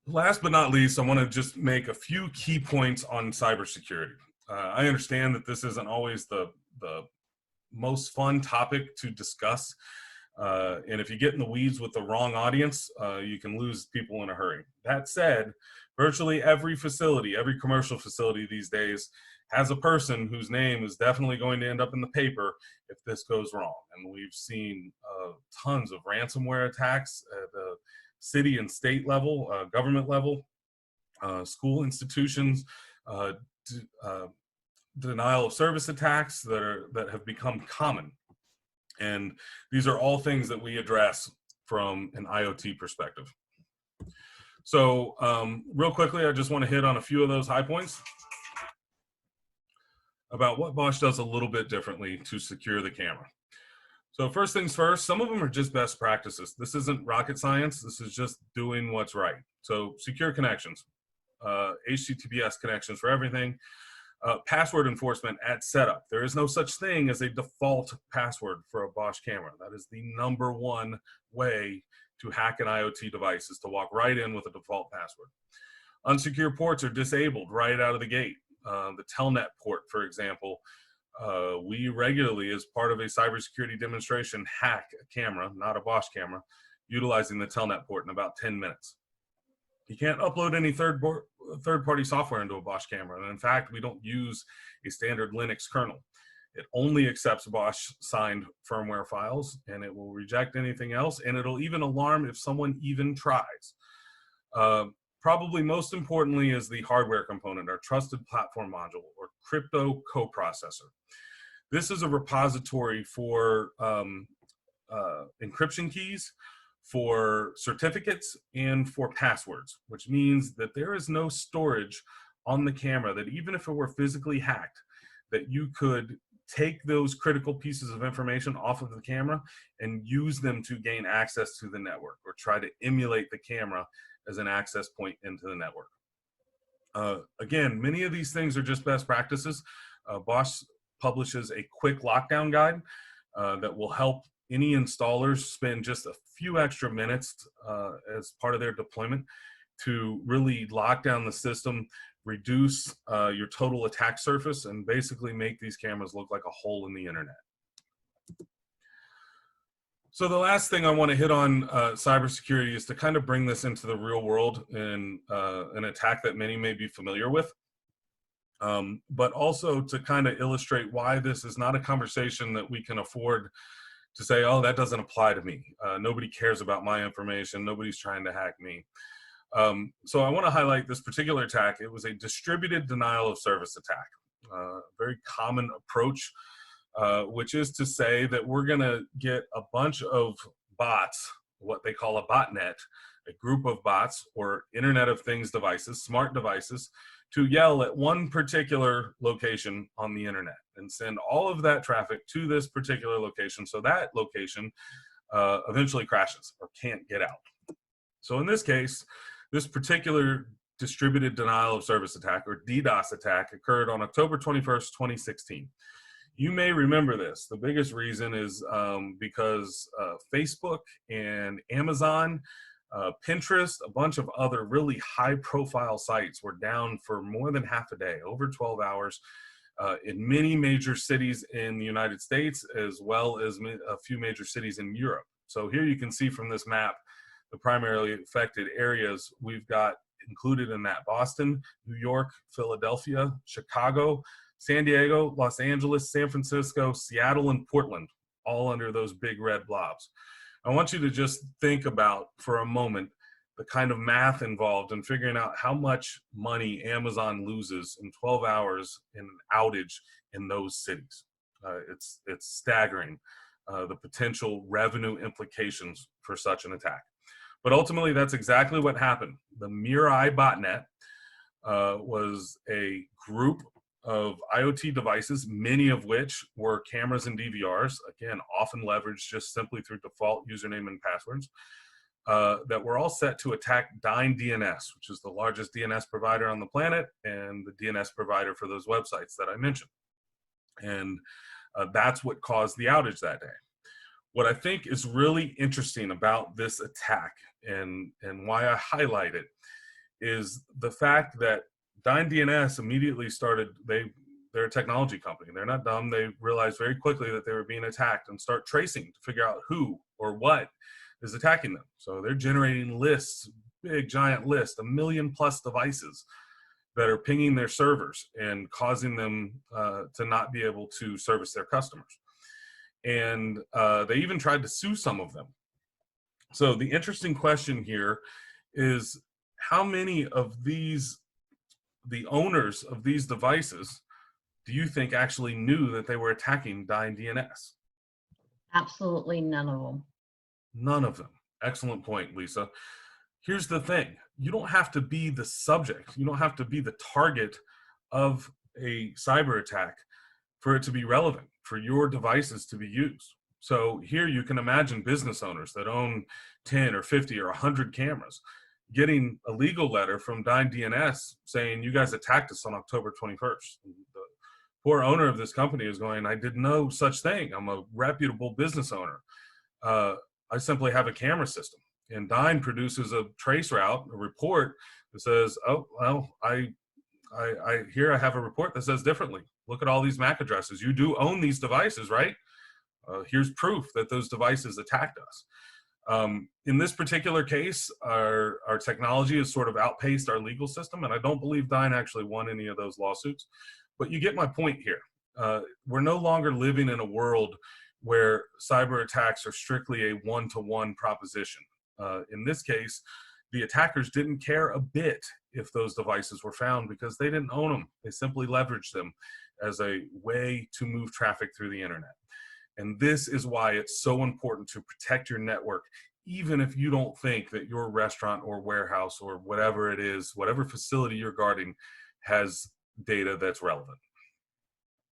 Last but not least, I want to just make a few key points on cybersecurity. I understand that this isn't always the most fun topic to discuss. And if you get in the weeds with the wrong audience, you can lose people in a hurry. That said, virtually every facility, every commercial facility these days has a person whose name is definitely going to end up in the paper if this goes wrong. And we've seen tons of ransomware attacks at the city and state level, government level, school institutions, uh, denial of service attacks that have become common. And these are all things that we address from an IoT perspective. So real quickly, I just want to hit on a few of those high points about what Bosch does a little bit differently to secure the camera. So first things first, some of them are just best practices. This isn't rocket science. This is just doing what's right. So secure connections, HTTPS connections for everything. Password enforcement at setup. There is no such thing as a default password for a Bosch camera. That is the #1 way to hack an IoT device, is to walk right in with a default password. Unsecure ports are disabled right out of the gate. The Telnet port, for example, we regularly, as part of a cybersecurity demonstration, hack a camera, not a Bosch camera, utilizing the Telnet port in about 10 minutes. You can't upload any third-party software into a Bosch camera. And in fact, we don't use a standard Linux kernel. It only accepts Bosch signed firmware files, and it will reject anything else, and it'll even alarm if someone even tries. Probably most importantly is the hardware component, our trusted platform module, or crypto coprocessor. This is a repository for encryption keys, for certificates, and for passwords, which means that there is no storage on the camera, that even if it were physically hacked, that you could take those critical pieces of information off of the camera and use them to gain access to the network, or try to emulate the camera as an access point into the network. Again, many of these things are just best practices. Bosch publishes a quick lockdown guide that will help any installers spend just a few extra minutes as part of their deployment to really lock down the system, reduce your total attack surface, and basically make these cameras look like a hole in the internet. So the last thing I want to hit on cybersecurity is to kind of bring this into the real world in an attack that many may be familiar with, but also to kind of illustrate why this is not a conversation that we can afford to say, oh, that doesn't apply to me. Nobody cares about my information. Nobody's trying to hack me. So I want to highlight this particular attack. It was a distributed denial of service attack, very common approach, which is to say that we're going to get a bunch of bots, what they call a botnet, a group of bots or Internet of Things devices, smart devices, to yell at one particular location on the internet and send all of that traffic to this particular location, so that location eventually crashes or can't get out. So in this case, this particular distributed denial of service attack, or DDoS attack, occurred on October 21st, 2016. You may remember this. The biggest reason is because Facebook and Amazon, Pinterest, a bunch of other really high-profile sites were down for more than half a day, over 12 hours, in many major cities in the United States, as well as a few major cities in Europe. So here you can see from this map the primarily affected areas we've got included in that: Boston, New York, Philadelphia, Chicago, San Diego, Los Angeles, San Francisco, Seattle, and Portland, all under those big red blobs. I want you to just think about for a moment the kind of math involved in figuring out how much money Amazon loses in 12 hours in an outage in those cities. It's staggering, the potential revenue implications for such an attack. But ultimately, that's exactly what happened. The Mirai botnet was a group of IoT devices, many of which were cameras and DVRs, again, often leveraged just simply through default username and passwords, that were all set to attack Dyn DNS, which is the largest DNS provider on the planet and the DNS provider for those websites that I mentioned. And that's what caused the outage that day. What I think is really interesting about this attack and why I highlight it is the fact that Dyn DNS immediately started, they're a technology company. They're not dumb. They realized very quickly that they were being attacked and start tracing to figure out who or what is attacking them. So they're generating lists, big giant list, 1 million plus devices that are pinging their servers and causing them to not be able to service their customers. And they even tried to sue some of them. So the interesting question here is, how many of these, the owners of these devices, do you think actually knew that they were attacking Dyn DNS? Absolutely none of them. None of them. Excellent point, Lisa. Here's the thing. You don't have to be the subject. You don't have to be the target of a cyber attack for it to be relevant, for your devices to be used. So here you can imagine business owners that own 10 or 50 or 100 cameras getting a legal letter from Dyn DNS saying, you guys attacked us on October 21st. The poor owner of this company is going, I did no such thing. I'm a reputable business owner. I simply have a camera system. And Dyn produces a trace route, a report that says, oh, well, I have a report that says differently. Look at all these MAC addresses. You do own these devices, right? Here's proof that those devices attacked us. In this particular case, our technology has sort of outpaced our legal system, and I don't believe Dyn actually won any of those lawsuits. But you get my point here. We're no longer living in a world where cyber attacks are strictly a one-to-one proposition. In this case, the attackers didn't care a bit if those devices were found because they didn't own them. They simply leveraged them as a way to move traffic through the internet. And this is why it's so important to protect your network, even if you don't think that your restaurant or warehouse or whatever it is, whatever facility you're guarding, has data that's relevant.